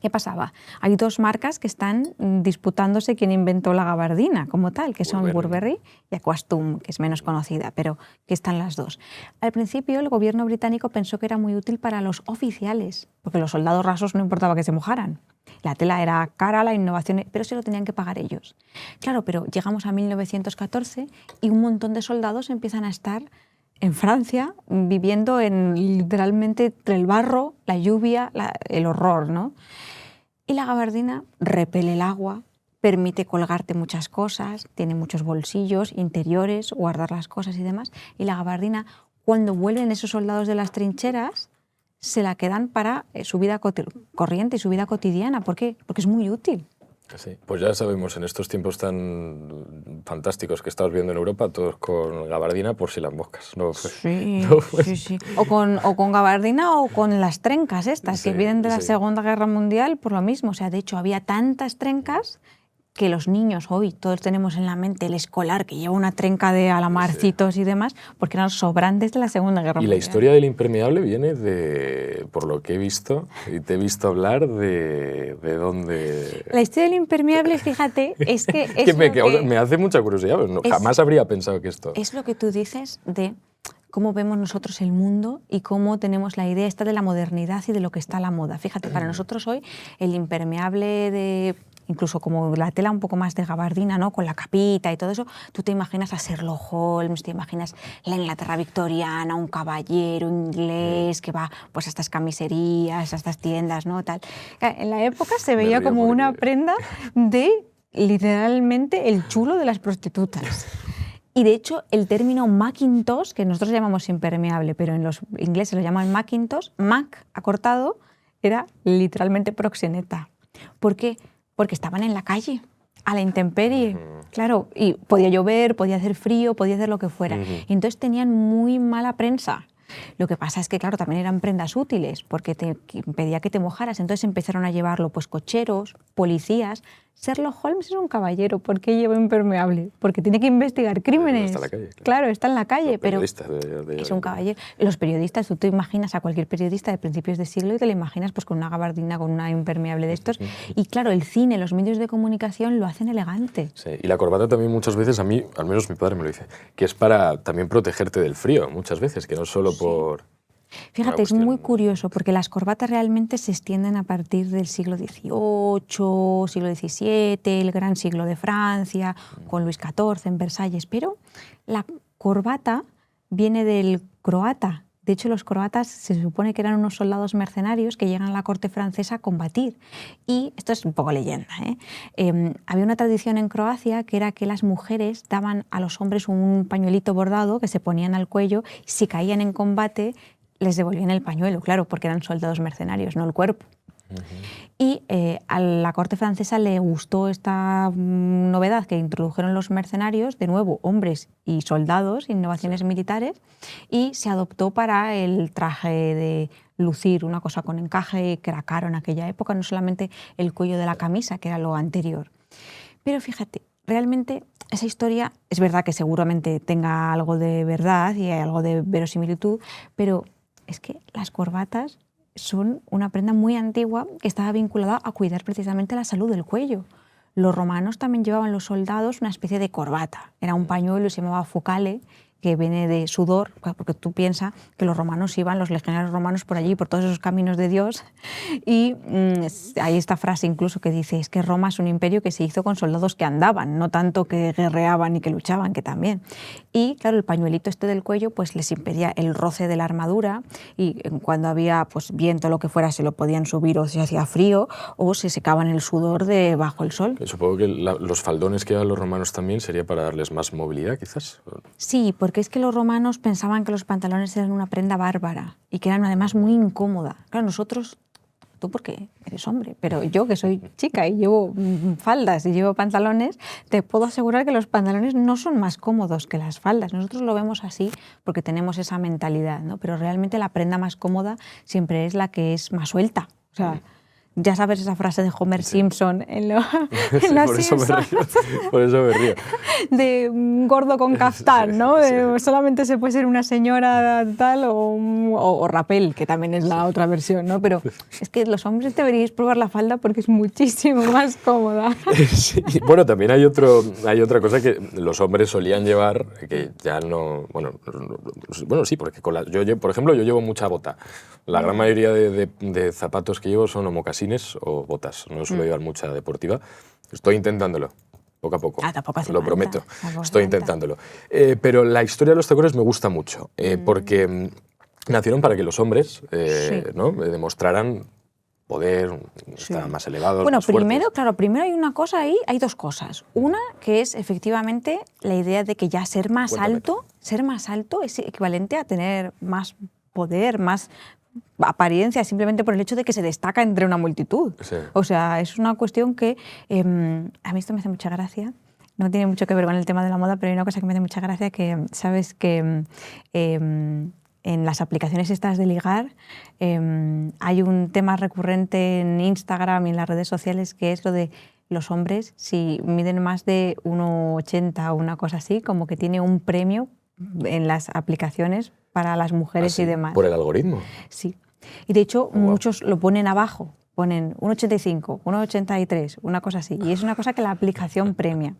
¿Qué pasaba? Hay dos marcas que están disputándose quién inventó la gabardina como tal, que son Burberry y Aquastum, que es menos conocida, pero que están las dos. Al principio el gobierno británico pensó que era muy útil para los oficiales, porque los soldados rasos no importaba que se mojaran. La tela era cara, la innovación, pero se lo tenían que pagar ellos. Claro, pero llegamos a 1914 y un montón de soldados empiezan a estar en Francia, viviendo literalmente entre el barro, la lluvia, el horror, ¿no? Y la gabardina repele el agua, permite colgarte muchas cosas, tiene muchos bolsillos interiores, guardar las cosas y demás. Y la gabardina, cuando vuelven esos soldados de las trincheras, se la quedan para su vida corriente y su vida cotidiana. ¿Por qué? Porque es muy útil. Sí, pues ya sabemos, en estos tiempos tan fantásticos que estamos viendo en Europa, todos con gabardina por si las moscas. Sí. O con gabardina o con las trencas estas, que vienen de la Segunda Guerra Mundial, por lo mismo. O sea, de hecho, había tantas trencas que los niños, hoy todos tenemos en la mente el escolar que lleva una trenca de alamarcitos y demás, porque eran sobrantes de la Segunda Guerra Mundial. Y la historia del impermeable viene de, por lo que he visto, y te he visto hablar de dónde... La historia del impermeable, fíjate, es que... me hace mucha curiosidad, jamás habría pensado que esto... Es lo que tú dices de cómo vemos nosotros el mundo y cómo tenemos la idea esta de la modernidad y de lo que está a la moda. Fíjate, para nosotros hoy el impermeable de... incluso como la tela un poco más de gabardina, ¿no? Con la capita y todo eso, tú te imaginas a Sherlock Holmes, te imaginas la Inglaterra victoriana, un caballero inglés que va pues, a estas camiserías, a estas tiendas, ¿no? Tal. En la época se veía como una prenda de, literalmente, el chulo de las prostitutas. Y de hecho, el término Macintosh, que nosotros llamamos impermeable, pero en los ingleses lo llaman Macintosh, Mac acortado, era literalmente proxeneta. ¿Por qué? Porque estaban en la calle, a la intemperie, claro, y podía llover, podía hacer frío, podía hacer lo que fuera. Y entonces tenían muy mala prensa. Lo que pasa es que, claro, también eran prendas útiles, porque te impedía que te mojaras. Entonces empezaron a llevarlo pues cocheros, policías. Sherlock Holmes es un caballero. ¿Por qué lleva impermeable? Porque tiene que investigar crímenes. Está en la calle, claro, está en la calle, pero es de un caballero. Los periodistas, tú te imaginas a cualquier periodista de principios de siglo y te lo imaginas pues con una gabardina, con una impermeable de estos. Y claro, el cine, los medios de comunicación lo hacen elegante. Sí, y la corbata también muchas veces, a mí, al menos mi padre me lo dice, que es para también protegerte del frío, muchas veces, que no solo por... Fíjate, es muy curioso porque las corbatas realmente se extienden a partir del siglo XVIII, siglo XVII, el gran siglo de Francia, con Luis XIV en Versalles, pero la corbata viene del croata. De hecho, los croatas se supone que eran unos soldados mercenarios que llegan a la corte francesa a combatir. Y esto es un poco leyenda, había una tradición en Croacia que era que las mujeres daban a los hombres un pañuelito bordado que se ponían al cuello y si caían en combate les devolvían el pañuelo, claro, porque eran soldados mercenarios, no el cuerpo. Y a la corte francesa le gustó esta novedad que introdujeron los mercenarios, de nuevo, hombres y soldados, innovaciones militares, y se adoptó para el traje de lucir una cosa con encaje, que era caro en aquella época, no solamente el cuello de la camisa, que era lo anterior. Pero fíjate, realmente esa historia es verdad que seguramente tenga algo de verdad y algo de verosimilitud, pero es que las corbatas son una prenda muy antigua que estaba vinculada a cuidar precisamente la salud del cuello. los romanos también llevaban los soldados una especie de corbata. Era un pañuelo y se llamaba focale, que viene de sudor, porque tú piensas que los romanos iban, los legionarios romanos por allí, por todos esos caminos de Dios, y hay esta frase incluso que dice, es que Roma es un imperio que se hizo con soldados que andaban, no tanto que guerreaban y que luchaban, que también. Y claro, el pañuelito este del cuello pues les impedía el roce de la armadura, y cuando había pues viento o lo que fuera se lo podían subir o se hacía frío o se secaban el sudor de bajo el sol. Supongo que los faldones que llevan los romanos también sería para darles más movilidad, quizás. Sí, porque es que los romanos pensaban que los pantalones eran una prenda bárbara y que eran además muy incómoda. Claro, nosotros, tú porque eres hombre, pero yo que soy chica y llevo faldas y llevo pantalones, te puedo asegurar que los pantalones no son más cómodos que las faldas. Nosotros lo vemos así porque tenemos esa mentalidad, ¿no? Pero realmente la prenda más cómoda siempre es la que es más suelta. O sea, ya sabes esa frase de Homer Simpson en los Simpsons. Por eso me río. De gordo con caftán, ¿no? Solamente se puede ser una señora tal o rapel, que también es la otra versión, ¿no? Pero es que los hombres deberíais probar la falda porque es muchísimo más cómoda. Sí. Bueno, también hay otra cosa que los hombres solían llevar, que ya no... Bueno, sí, porque por ejemplo, yo llevo mucha bota. La gran mayoría de zapatos que llevo son o mocasines o botas. No suelo llevar mucha deportiva. Estoy intentándolo. Poco a poco, lo prometo, estoy intentándolo. Pero la historia de los tacones me gusta mucho, porque nacieron para que los hombres ¿no? demostraran poder, estaban más elevados, bueno, más fuertes. Primero hay una cosa ahí, hay dos cosas. Una que es efectivamente la idea de que ya ser más alto es equivalente a tener más poder, más apariencia, simplemente por el hecho de que se destaca entre una multitud. Sí. O sea, es una cuestión que a mí esto me hace mucha gracia. No tiene mucho que ver con el tema de la moda, pero hay una cosa que me hace mucha gracia, que sabes que en las aplicaciones estas de ligar hay un tema recurrente en Instagram y en las redes sociales, que es lo de los hombres, si miden más de 1,80 o una cosa así, como que tiene un premio en las aplicaciones para las mujeres y demás. ¿Por el algoritmo? Sí. Y de hecho, muchos lo ponen abajo, ponen 1,85, 1,83, una cosa así. Y es una cosa que la aplicación premia. No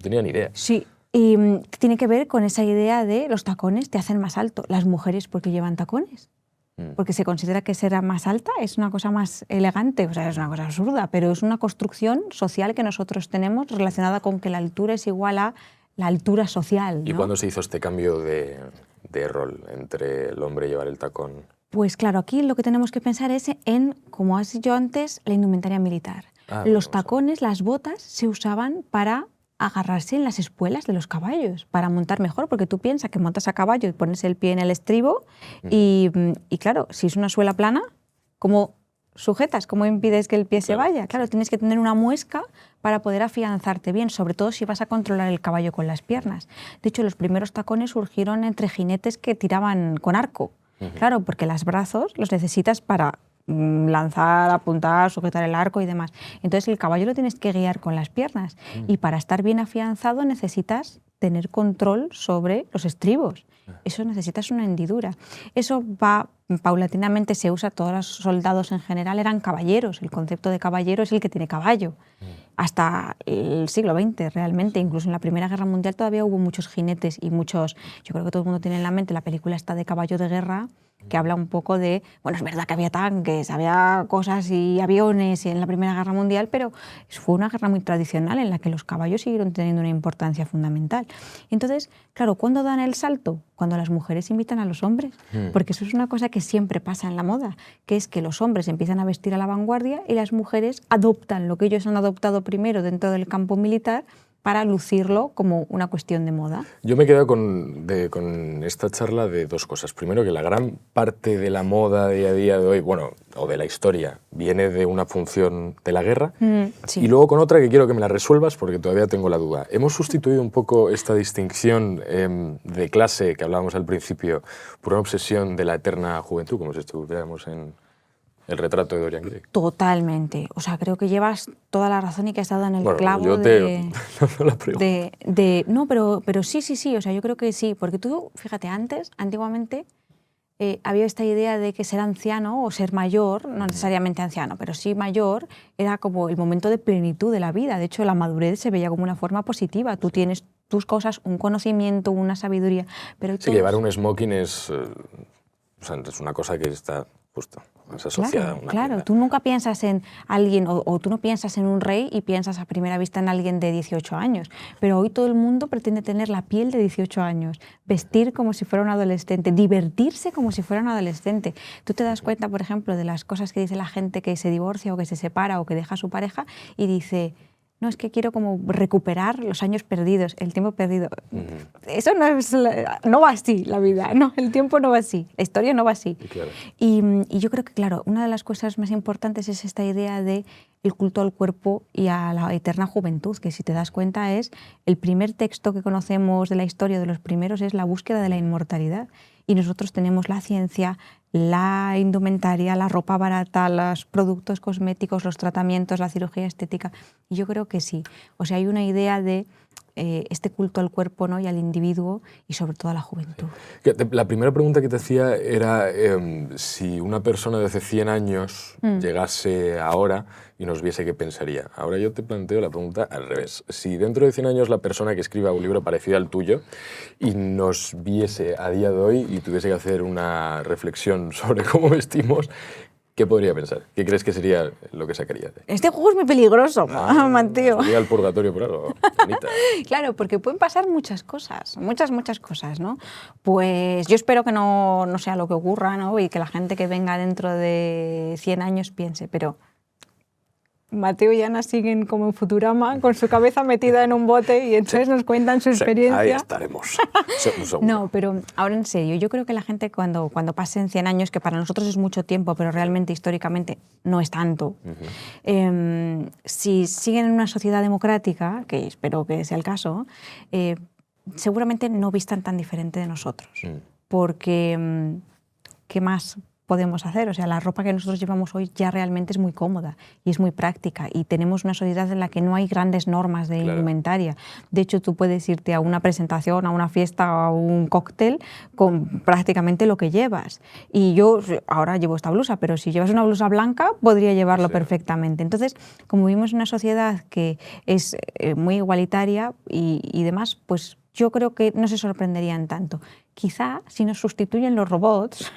tenía ni idea. Sí. Y tiene que ver con esa idea de los tacones te hacen más alto. Las mujeres, ¿por qué llevan tacones? Porque se considera que ser más alta es una cosa más elegante, o sea, es una cosa absurda, pero es una construcción social que nosotros tenemos relacionada con que la altura es igual a la altura social, ¿no? ¿Y cuándo se hizo este cambio de rol entre el hombre y llevar el tacón? Pues claro, aquí lo que tenemos que pensar es en, como has dicho antes, la indumentaria militar. Los tacones, las botas, se usaban para agarrarse en las espuelas de los caballos, para montar mejor, porque tú piensas que montas a caballo y pones el pie en el estribo y claro, si es una suela plana, ¿cómo sujetas? ¿Cómo impides que el pie se vaya? Claro, tienes que tener una muesca para poder afianzarte bien, sobre todo si vas a controlar el caballo con las piernas. De hecho, los primeros tacones surgieron entre jinetes que tiraban con arco. Claro, porque los brazos los necesitas para lanzar, apuntar, sujetar el arco y demás. Entonces el caballo lo tienes que guiar con las piernas y para estar bien afianzado necesitas tener control sobre los estribos. Eso necesitas una hendidura. Eso va paulatinamente, se usa, todos los soldados en general eran caballeros. El concepto de caballero es el que tiene caballo. Hasta el siglo XX realmente, incluso en la Primera Guerra Mundial todavía hubo muchos jinetes y muchos, yo creo que todo el mundo tiene en la mente la película esta de Caballo de Guerra, que habla un poco de, bueno, es verdad que había tanques, había cosas y aviones en la Primera Guerra Mundial, pero fue una guerra muy tradicional en la que los caballos siguieron teniendo una importancia fundamental. Entonces, claro, ¿cuándo dan el salto? Cuando las mujeres imitan a los hombres, porque eso es una cosa que siempre pasa en la moda, que es que los hombres empiezan a vestir a la vanguardia y las mujeres adoptan lo que ellos han adoptado primero dentro del campo militar para lucirlo como una cuestión de moda. Yo me he quedado con esta charla de dos cosas. Primero, que la gran parte de la moda de a día de hoy, bueno, o de la historia, viene de una función de la guerra. Sí. Y luego con otra que quiero que me la resuelvas porque todavía tengo la duda. Hemos sustituido un poco esta distinción de clase que hablábamos al principio por una obsesión de la eterna juventud, como si estuviéramos en el retrato de Dorian Gray. Totalmente. O sea, creo que llevas toda la razón y que has dado en el clavo yo no, pero sí. O sea, yo creo que sí. Porque tú, fíjate, antiguamente, había esta idea de que ser anciano o ser mayor, no necesariamente anciano, pero sí mayor, era como el momento de plenitud de la vida. De hecho, la madurez se veía como una forma positiva. Tú tienes tus cosas, un conocimiento, una sabiduría. Pero sí, llevar un smoking es una cosa que está justo más asociada a una Claro, prenda. tú nunca piensas en alguien o tú no piensas en un rey y piensas a primera vista en alguien de 18 años, pero hoy todo el mundo pretende tener la piel de 18 años, vestir como si fuera un adolescente, divertirse como si fuera un adolescente. Tú te das cuenta, por ejemplo, de las cosas que dice la gente que se divorcia o que se separa o que deja a su pareja y dice... No, es que quiero como recuperar los años perdidos, el tiempo perdido. Eso no va así la vida, no, el tiempo no va así, la historia no va así. Claro. Y yo creo que, claro, una de las cosas más importantes es esta idea de el culto al cuerpo y a la eterna juventud, que si te das cuenta es el primer texto que conocemos de la historia de los primeros es la búsqueda de la inmortalidad. Y nosotros tenemos la ciencia, la indumentaria, la ropa barata, los productos cosméticos, los tratamientos, la cirugía estética. Y yo creo que sí. O sea, hay una idea de este culto al cuerpo, ¿no? Y al individuo y sobre todo a la juventud. La primera pregunta que te hacía era si una persona de hace 100 años llegase ahora y nos viese, ¿qué pensaría? Ahora yo te planteo la pregunta al revés. Si dentro de 100 años la persona que escriba un libro parecido al tuyo y nos viese a día de hoy y tuviese que hacer una reflexión sobre cómo vestimos, ¿qué podría pensar? ¿Qué crees que sería lo que sacaría? Este juego es muy peligroso, Mateo. Sería el purgatorio por algo, Anita. Claro, porque pueden pasar muchas cosas, muchas cosas, ¿no? Pues yo espero que no sea lo que ocurra, ¿no? Y que la gente que venga dentro de 100 años piense, pero Mateo y Ana siguen como en Futurama, con su cabeza metida en un bote y entonces nos cuentan su experiencia. Ahí estaremos. No, pero ahora en serio, yo creo que la gente cuando pasen 100 años, que para nosotros es mucho tiempo, pero realmente históricamente no es tanto, si siguen en una sociedad democrática, que espero que sea el caso, seguramente no vistan tan diferente de nosotros. Porque, ¿qué más podemos hacer? O sea, la ropa que nosotros llevamos hoy ya realmente es muy cómoda y es muy práctica y tenemos una sociedad en la que no hay grandes normas de indumentaria. De hecho, tú puedes irte a una presentación, a una fiesta o a un cóctel con prácticamente lo que llevas. Y yo ahora llevo esta blusa, pero si llevas una blusa blanca podría llevarlo perfectamente. Entonces, como vivimos en una sociedad que es muy igualitaria y demás, pues yo creo que no se sorprenderían tanto. Quizá si nos sustituyen los robots...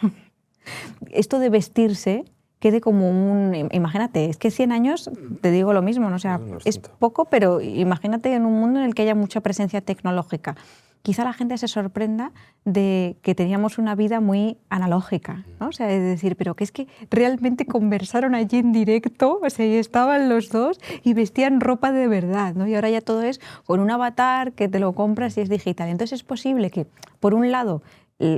Esto de vestirse quede como un... Imagínate, es que 100 años, te digo lo mismo, ¿no? O sea, es poco, pero imagínate en un mundo en el que haya mucha presencia tecnológica. Quizá la gente se sorprenda de que teníamos una vida muy analógica, ¿no? O sea, es decir, pero que es que realmente conversaron allí en directo, o sea, y estaban los dos y vestían ropa de verdad, ¿no? Y ahora ya todo es con un avatar que te lo compras y es digital. Entonces es posible que, por un lado,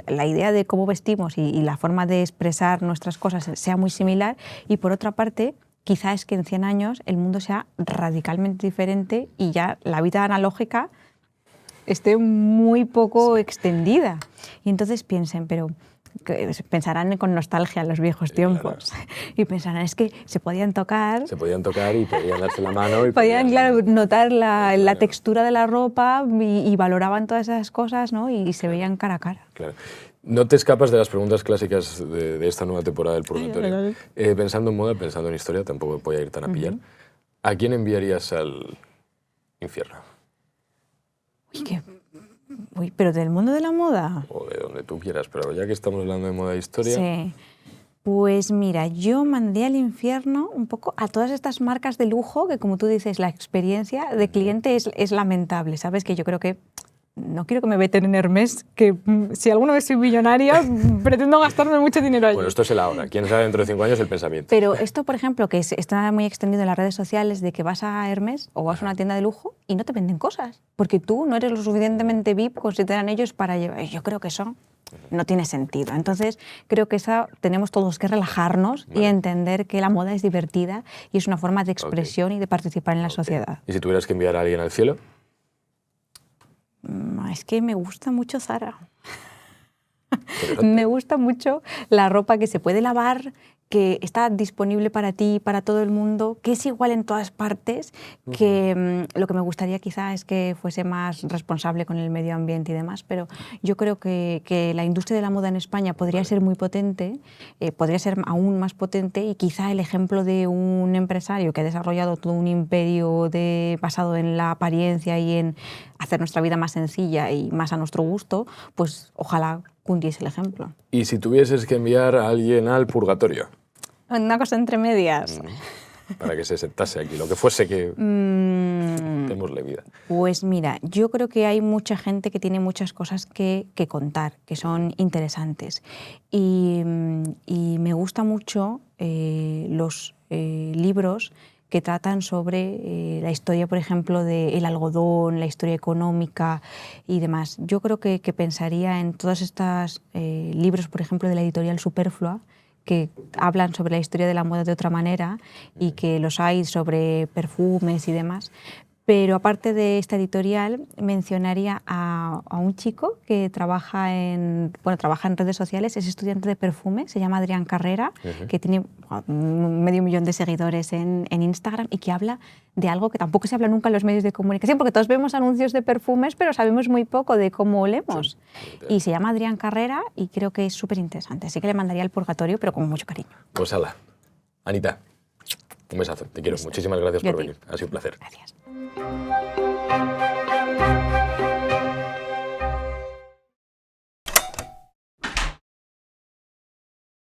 la idea de cómo vestimos y la forma de expresar nuestras cosas sea muy similar y por otra parte quizá es que en 100 años el mundo sea radicalmente diferente y ya la vida analógica esté muy poco extendida. Y entonces piensen, pero pensarán con nostalgia en los viejos tiempos y pensarán, es que se podían tocar y podían darse la mano y podían notar la textura de la ropa y valoraban todas esas cosas, ¿no? Y se veían cara a cara. Claro. No te escapas de las preguntas clásicas de esta nueva temporada del Purgatorio. Pensando en moda, pensando en historia, tampoco voy a ir tan a pillar. ¿A quién enviarías al infierno? Uy, pero del mundo de la moda. O de donde tú quieras, pero ya que estamos hablando de moda e historia... Sí. Pues mira, yo mandé al infierno un poco a todas estas marcas de lujo que, como tú dices, la experiencia de cliente es lamentable. Sabes que yo creo que no quiero que me veten en Hermès, que si alguna vez soy millonaria pretendo gastarme mucho dinero allí. Bueno, esto es el ahora. ¿Quién sabe dentro de 5 años el pensamiento? Pero esto, por ejemplo, que está muy extendido en las redes sociales, de que vas a Hermès o vas a una tienda de lujo y no te venden cosas, porque tú no eres lo suficientemente VIP, consideran ellos para llevar. Yo creo que eso no tiene sentido. Entonces, creo que tenemos todos que relajarnos y entender que la moda es divertida y es una forma de expresión y de participar en la sociedad. ¿Y si tuvieras que enviar a alguien al cielo? Es que me gusta mucho Zara. Me gusta mucho la ropa que se puede lavar, que está disponible para ti, para todo el mundo, que es igual en todas partes, que lo que me gustaría quizá es que fuese más responsable con el medio ambiente y demás, pero yo creo que la industria de la moda en España podría ser muy potente, podría ser aún más potente, y quizá el ejemplo de un empresario que ha desarrollado todo un imperio basado en la apariencia y en hacer nuestra vida más sencilla y más a nuestro gusto, pues ojalá cundiese el ejemplo. ¿Y si tuvieses que enviar a alguien al purgatorio? Una cosa entre medias. Para que se sentase aquí, lo que fuese que démosle vida. Pues mira, yo creo que hay mucha gente que tiene muchas cosas que contar, que son interesantes. Y me gusta mucho los libros que tratan sobre la historia, por ejemplo, del algodón, la historia económica y demás. Yo creo que pensaría en todos estos libros, por ejemplo, de la editorial Superflua, que hablan sobre la historia de la moda de otra manera, y que los hay sobre perfumes y demás. Pero aparte de esta editorial, mencionaría a un chico que trabaja en redes sociales, es estudiante de perfume, se llama Adrián Carrera, que tiene 500.000 de seguidores en Instagram, y que habla de algo que tampoco se habla nunca en los medios de comunicación, porque todos vemos anuncios de perfumes, pero sabemos muy poco de cómo olemos. Sí. Y se llama Adrián Carrera y creo que es súper interesante. Así que le mandaría al purgatorio, pero con mucho cariño. Pues hala. Anita, un besazo. Te quiero. Muchísimas gracias por venir. Ha sido un placer. Gracias.